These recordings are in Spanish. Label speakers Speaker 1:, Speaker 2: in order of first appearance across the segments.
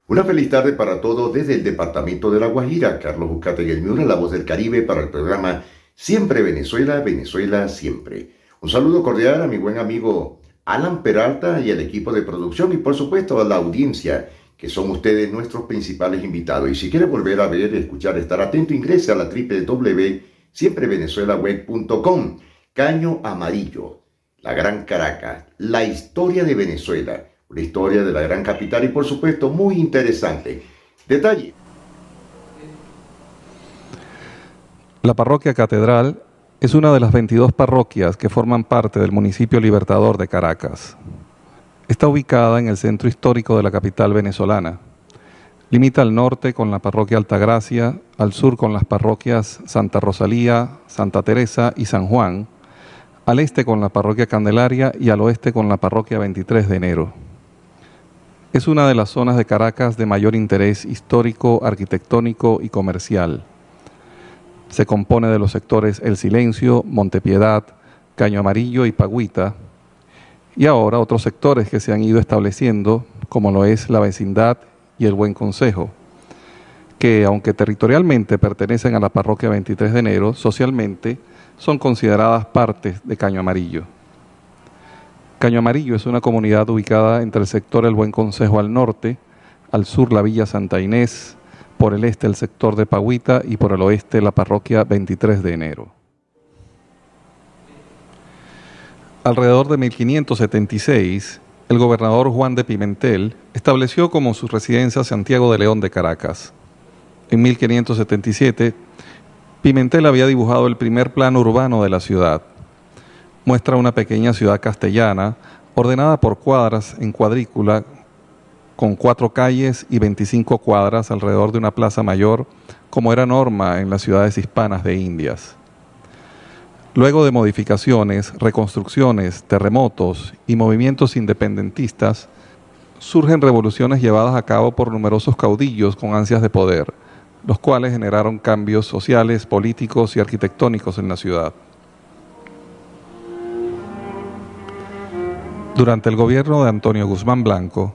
Speaker 1: Una feliz tarde para todos desde el departamento de La Guajira. Carlos Uzcategui Miura, la voz del Caribe, para el programa Siempre Venezuela, Venezuela Siempre. Un saludo cordial a mi buen amigo Alan Peralta y al equipo de producción y por supuesto a la audiencia, que son ustedes nuestros principales invitados. Y si quiere volver a ver, escuchar, estar atento, ingrese a la www.siemprevenezuelaweb.com. Caño Amarillo, la Gran Caracas, la historia de Venezuela. Una historia de la gran capital y por supuesto muy interesante. Detalle.
Speaker 2: La parroquia Catedral es una de las 22 parroquias que forman parte del municipio Libertador de Caracas. Está ubicada en el centro histórico de la capital venezolana. Limita al norte con la parroquia Altagracia, al sur con las parroquias Santa Rosalía, Santa Teresa y San Juan, al este con la parroquia Candelaria y al oeste con la parroquia 23 de Enero. Es una de las zonas de Caracas de mayor interés histórico, arquitectónico y comercial. Se compone de los sectores El Silencio, Montepiedad, Caño Amarillo y Pagüita, y ahora otros sectores que se han ido estableciendo, como lo es La Vecindad y El Buen Consejo, que aunque territorialmente pertenecen a la parroquia 23 de Enero, socialmente son consideradas partes de Caño Amarillo. Caño Amarillo es una comunidad ubicada entre el sector El Buen Consejo al norte, al sur la Villa Santa Inés, por el este el sector de Pagüita y por el oeste la parroquia 23 de Enero. Alrededor de 1576, el gobernador Juan de Pimentel estableció como su residencia Santiago de León de Caracas. En 1577, Pimentel había dibujado el primer plano urbano de la ciudad. Muestra una pequeña ciudad castellana, ordenada por cuadras en cuadrícula, con 4 calles y 25 cuadras alrededor de una plaza mayor, como era norma en las ciudades hispanas de Indias. Luego de modificaciones, reconstrucciones, terremotos y movimientos independentistas, surgen revoluciones llevadas a cabo por numerosos caudillos con ansias de poder, los cuales generaron cambios sociales, políticos y arquitectónicos en la ciudad. Durante el gobierno de Antonio Guzmán Blanco,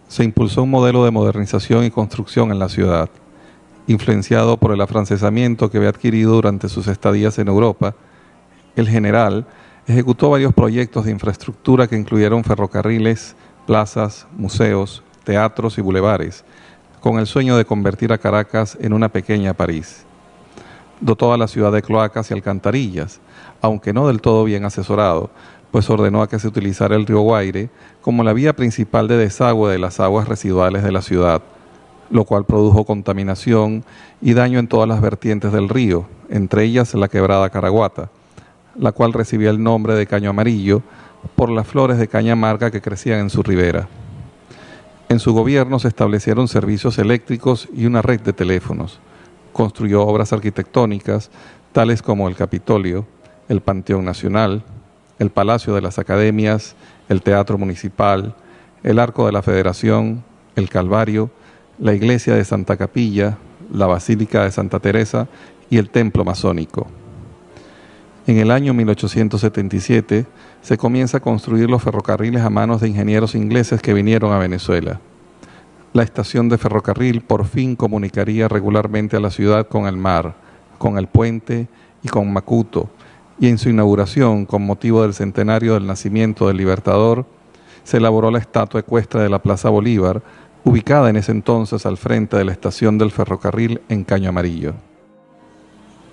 Speaker 2: se impulsó un modelo de modernización y construcción en la ciudad, influenciado por el afrancesamiento que había adquirido durante sus estadías en Europa. El general ejecutó varios proyectos de infraestructura que incluyeron ferrocarriles, plazas, museos, teatros y bulevares, con el sueño de convertir a Caracas en una pequeña París. Dotó a la ciudad de cloacas y alcantarillas, aunque no del todo bien asesorado, pues ordenó a que se utilizara el río Guaire como la vía principal de desagüe de las aguas residuales de la ciudad, lo cual produjo contaminación y daño en todas las vertientes del río, entre ellas la quebrada Caraguata, la cual recibía el nombre de Caño Amarillo por las flores de caña amarga que crecían en su ribera. En su gobierno se establecieron servicios eléctricos y una red de teléfonos. Construyó obras arquitectónicas, tales como el Capitolio, el Panteón Nacional, el Palacio de las Academias, el Teatro Municipal, el Arco de la Federación, el Calvario, la Iglesia de Santa Capilla, la Basílica de Santa Teresa y el Templo Masónico. En el año 1877 se comienza a construir los ferrocarriles a manos de ingenieros ingleses que vinieron a Venezuela. La estación de ferrocarril por fin comunicaría regularmente a la ciudad con el mar, con el puente y con Macuto, y en su inauguración, con motivo del centenario del nacimiento del Libertador, se elaboró la estatua ecuestre de la Plaza Bolívar, ubicada en ese entonces al frente de la estación del ferrocarril en Caño Amarillo.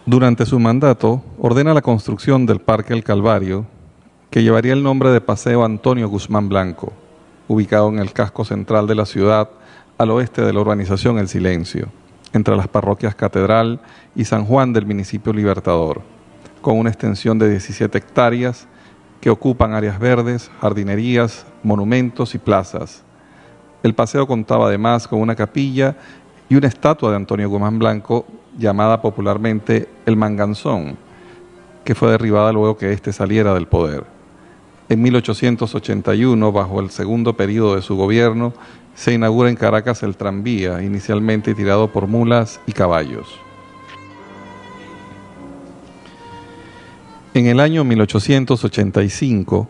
Speaker 2: Durante su mandato, ordena la construcción del Parque El Calvario, que llevaría el nombre de Paseo Antonio Guzmán Blanco, ubicado en el casco central de la ciudad, al oeste de la urbanización El Silencio, entre las parroquias Catedral y San Juan del municipio Libertador, con una extensión de 17 hectáreas que ocupan áreas verdes, jardinerías, monumentos y plazas. El paseo contaba además con una capilla y una estatua de Antonio Guzmán Blanco, llamada popularmente el Manganzón, que fue derribada luego que éste saliera del poder. En 1881, bajo el segundo periodo de su gobierno, se inaugura en Caracas el tranvía, inicialmente tirado por mulas y caballos. En el año 1885,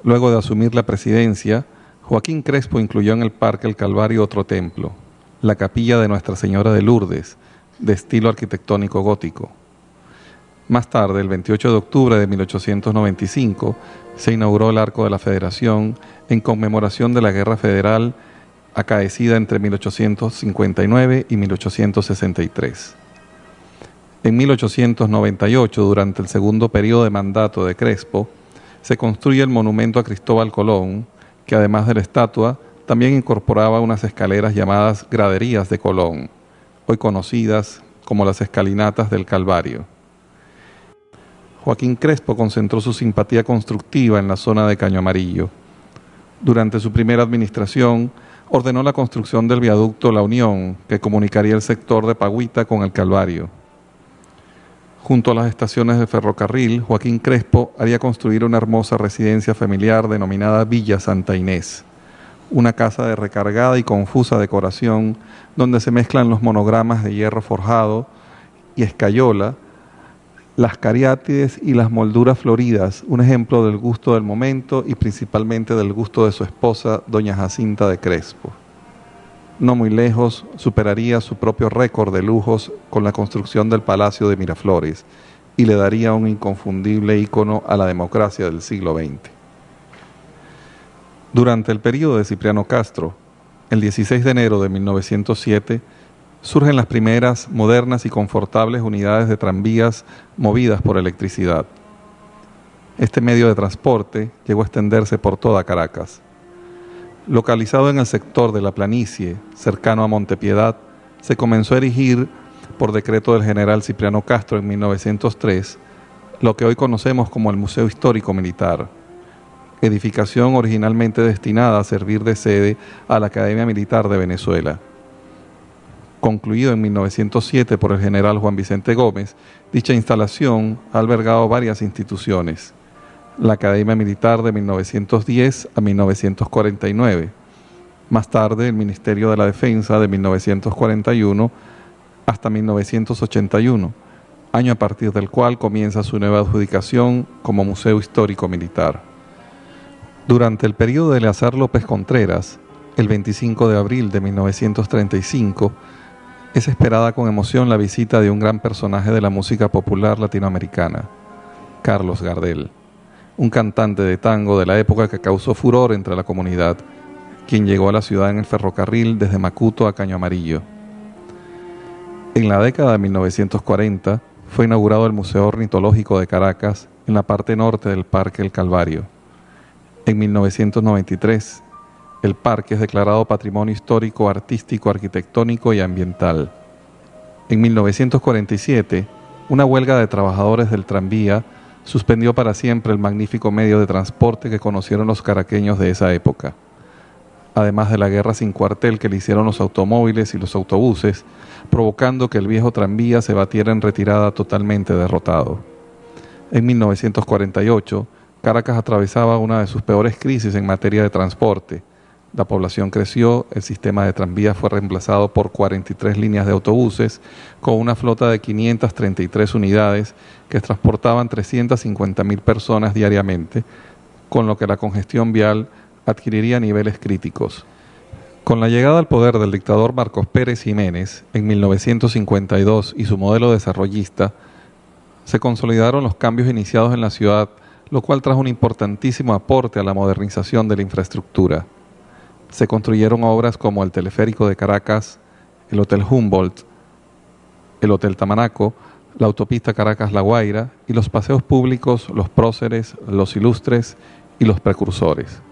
Speaker 2: luego de asumir la presidencia, Joaquín Crespo incluyó en el Parque El Calvario otro templo, la capilla de Nuestra Señora de Lourdes, de estilo arquitectónico gótico. Más tarde, el 28 de octubre de 1895, se inauguró el Arco de la Federación en conmemoración de la Guerra Federal acaecida entre 1859 y 1863. En 1898, durante el segundo periodo de mandato de Crespo, se construye el monumento a Cristóbal Colón, que además de la estatua, también incorporaba unas escaleras llamadas graderías de Colón, hoy conocidas como las escalinatas del Calvario. Joaquín Crespo concentró su simpatía constructiva en la zona de Caño Amarillo. Durante su primera administración, ordenó la construcción del viaducto La Unión, que comunicaría el sector de Pagüita con el Calvario. Junto a las estaciones de ferrocarril, Joaquín Crespo haría construir una hermosa residencia familiar denominada Villa Santa Inés, una casa de recargada y confusa decoración donde se mezclan los monogramas de hierro forjado y escayola, las cariátides y las molduras floridas, un ejemplo del gusto del momento y principalmente del gusto de su esposa, doña Jacinta de Crespo. No muy lejos, superaría su propio récord de lujos con la construcción del Palacio de Miraflores y le daría un inconfundible ícono a la democracia del siglo XX. Durante el período de Cipriano Castro, el 16 de enero de 1907, surgen las primeras modernas y confortables unidades de tranvías movidas por electricidad. Este medio de transporte llegó a extenderse por toda Caracas. Localizado en el sector de la planicie, cercano a Montepiedad, se comenzó a erigir, por decreto del general Cipriano Castro en 1903, lo que hoy conocemos como el Museo Histórico Militar, edificación originalmente destinada a servir de sede a la Academia Militar de Venezuela. Concluido en 1907 por el general Juan Vicente Gómez, dicha instalación ha albergado varias instituciones: la Academia Militar de 1910 a 1949, más tarde el Ministerio de la Defensa de 1941 hasta 1981, año a partir del cual comienza su nueva adjudicación como Museo Histórico Militar. Durante el periodo de Eleazar López Contreras, el 25 de abril de 1935, es esperada con emoción la visita de un gran personaje de la música popular latinoamericana, Carlos Gardel, un cantante de tango de la época que causó furor entre la comunidad, quien llegó a la ciudad en el ferrocarril desde Macuto a Caño Amarillo. En la década de 1940 fue inaugurado el Museo Ornitológico de Caracas en la parte norte del Parque El Calvario. En 1993, el parque es declarado Patrimonio Histórico, Artístico, Arquitectónico y Ambiental. En 1947, una huelga de trabajadores del tranvía suspendió para siempre el magnífico medio de transporte que conocieron los caraqueños de esa época. Además de la guerra sin cuartel que le hicieron los automóviles y los autobuses, provocando que el viejo tranvía se batiera en retirada totalmente derrotado. En 1948, Caracas atravesaba una de sus peores crisis en materia de transporte. La población creció, el sistema de tranvías fue reemplazado por 43 líneas de autobuses, con una flota de 533 unidades que transportaban 350.000 personas diariamente, con lo que la congestión vial adquiriría niveles críticos. Con la llegada al poder del dictador Marcos Pérez Jiménez en 1952 y su modelo desarrollista, se consolidaron los cambios iniciados en la ciudad, lo cual trajo un importantísimo aporte a la modernización de la infraestructura. Se construyeron obras como el Teleférico de Caracas, el Hotel Humboldt, el Hotel Tamanaco, la autopista Caracas-La Guaira y los paseos públicos Los Próceres, Los Ilustres y Los Precursores.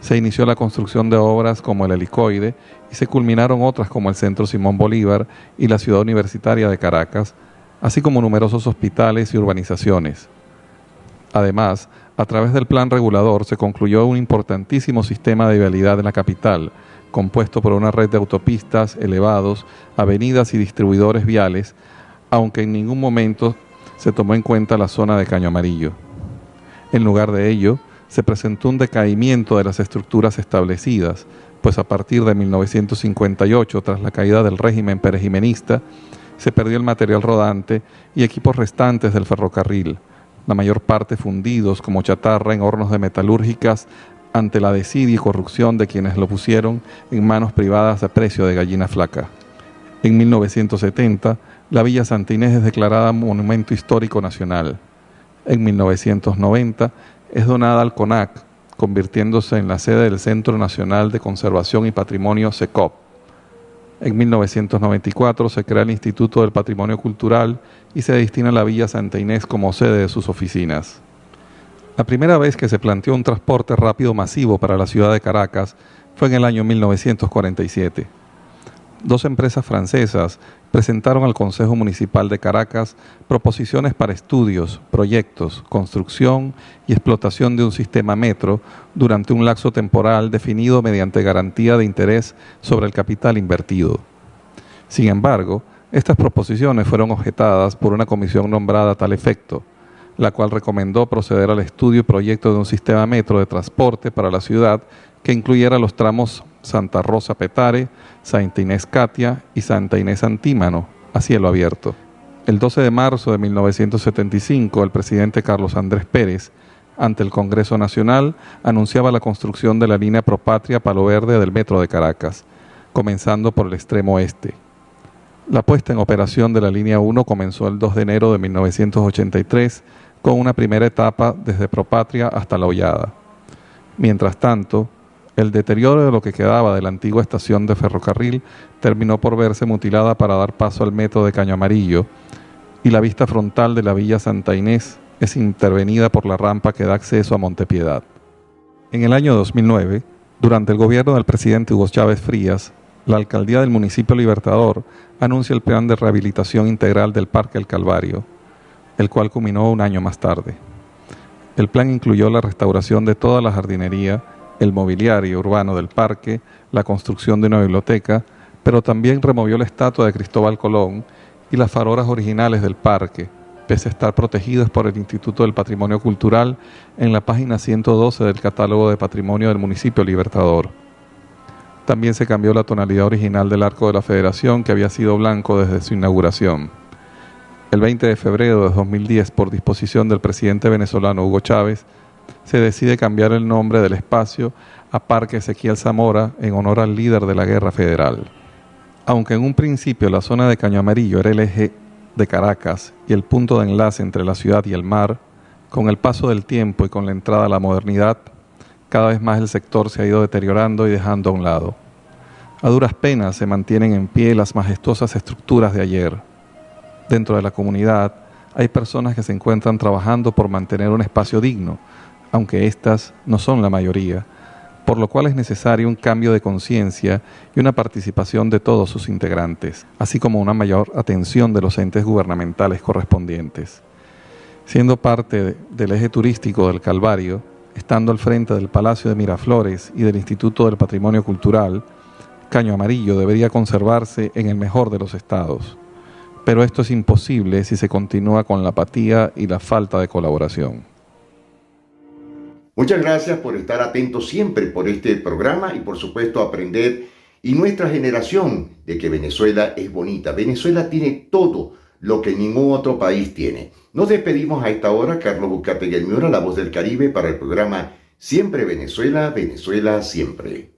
Speaker 2: Se inició la construcción de obras como el Helicoide y se culminaron otras como el Centro Simón Bolívar y la Ciudad Universitaria de Caracas, así como numerosos hospitales y urbanizaciones. Además, a través del plan regulador se concluyó un importantísimo sistema de vialidad en la capital, compuesto por una red de autopistas, elevados, avenidas y distribuidores viales, aunque en ningún momento se tomó en cuenta la zona de Caño Amarillo. En lugar de ello, se presentó un decaimiento de las estructuras establecidas, pues a partir de 1958, tras la caída del régimen perejimenista, se perdió el material rodante y equipos restantes del ferrocarril, la mayor parte fundidos como chatarra en hornos de metalúrgicas ante la desidia y corrupción de quienes lo pusieron en manos privadas a precio de gallina flaca. En 1970, la Villa Santa Inés es declarada Monumento Histórico Nacional. En 1990 es donada al CONAC, convirtiéndose en la sede del Centro Nacional de Conservación y Patrimonio CECOP. En 1994 se crea el Instituto del Patrimonio Cultural y se destina a la Villa Santa Inés como sede de sus oficinas. La primera vez que se planteó un transporte rápido masivo para la ciudad de Caracas fue en el año 1947. Dos empresas francesas presentaron al Consejo Municipal de Caracas proposiciones para estudios, proyectos, construcción y explotación de un sistema metro durante un lapso temporal definido mediante garantía de interés sobre el capital invertido. Sin embargo, estas proposiciones fueron objetadas por una comisión nombrada a tal efecto, la cual recomendó proceder al estudio y proyecto de un sistema metro de transporte para la ciudad que incluyera los tramos Santa Rosa Petare, Santa Inés Catia y Santa Inés Antímano, a cielo abierto. El 12 de marzo de 1975, el presidente Carlos Andrés Pérez, ante el Congreso Nacional, anunciaba la construcción de la línea Propatria Palo Verde del Metro de Caracas, comenzando por el extremo oeste. La puesta en operación de la línea 1 comenzó el 2 de enero de 1983, con una primera etapa desde Propatria hasta La Hollada. Mientras tanto, el deterioro de lo que quedaba de la antigua estación de ferrocarril terminó por verse mutilada para dar paso al metro de Caño Amarillo, y la vista frontal de la Villa Santa Inés es intervenida por la rampa que da acceso a Montepiedad. En el año 2009, durante el gobierno del presidente Hugo Chávez Frías, la alcaldía del municipio Libertador anuncia el plan de rehabilitación integral del Parque El Calvario, el cual culminó un año más tarde. El plan incluyó la restauración de toda la jardinería, el mobiliario urbano del parque, la construcción de una biblioteca, pero también removió la estatua de Cristóbal Colón y las farolas originales del parque, pese a estar protegidos por el Instituto del Patrimonio Cultural en la página 112 del Catálogo de Patrimonio del municipio Libertador. También se cambió la tonalidad original del arco de la Federación, que había sido blanco desde su inauguración. El 20 de febrero de 2010, por disposición del presidente venezolano Hugo Chávez, se decide cambiar el nombre del espacio a Parque Ezequiel Zamora en honor al líder de la Guerra Federal. Aunque en un principio la zona de Caño Amarillo era el eje de Caracas y el punto de enlace entre la ciudad y el mar, con el paso del tiempo y con la entrada a la modernidad, cada vez más el sector se ha ido deteriorando y dejando a un lado. A duras penas se mantienen en pie las majestuosas estructuras de ayer. Dentro de la comunidad hay personas que se encuentran trabajando por mantener un espacio digno, aunque éstas no son la mayoría, por lo cual es necesario un cambio de conciencia y una participación de todos sus integrantes, así como una mayor atención de los entes gubernamentales correspondientes. Siendo parte del eje turístico del Calvario, estando al frente del Palacio de Miraflores y del Instituto del Patrimonio Cultural, Caño Amarillo debería conservarse en el mejor de los estados. Pero esto es imposible si se continúa con la apatía y la falta de colaboración.
Speaker 1: Muchas gracias por estar atentos siempre por este programa y por supuesto aprender y nuestra generación de que Venezuela es bonita. Venezuela tiene todo lo que ningún otro país tiene. Nos despedimos a esta hora, Carlos Uzcategui El Miura, la voz del Caribe, para el programa Siempre Venezuela, Venezuela Siempre.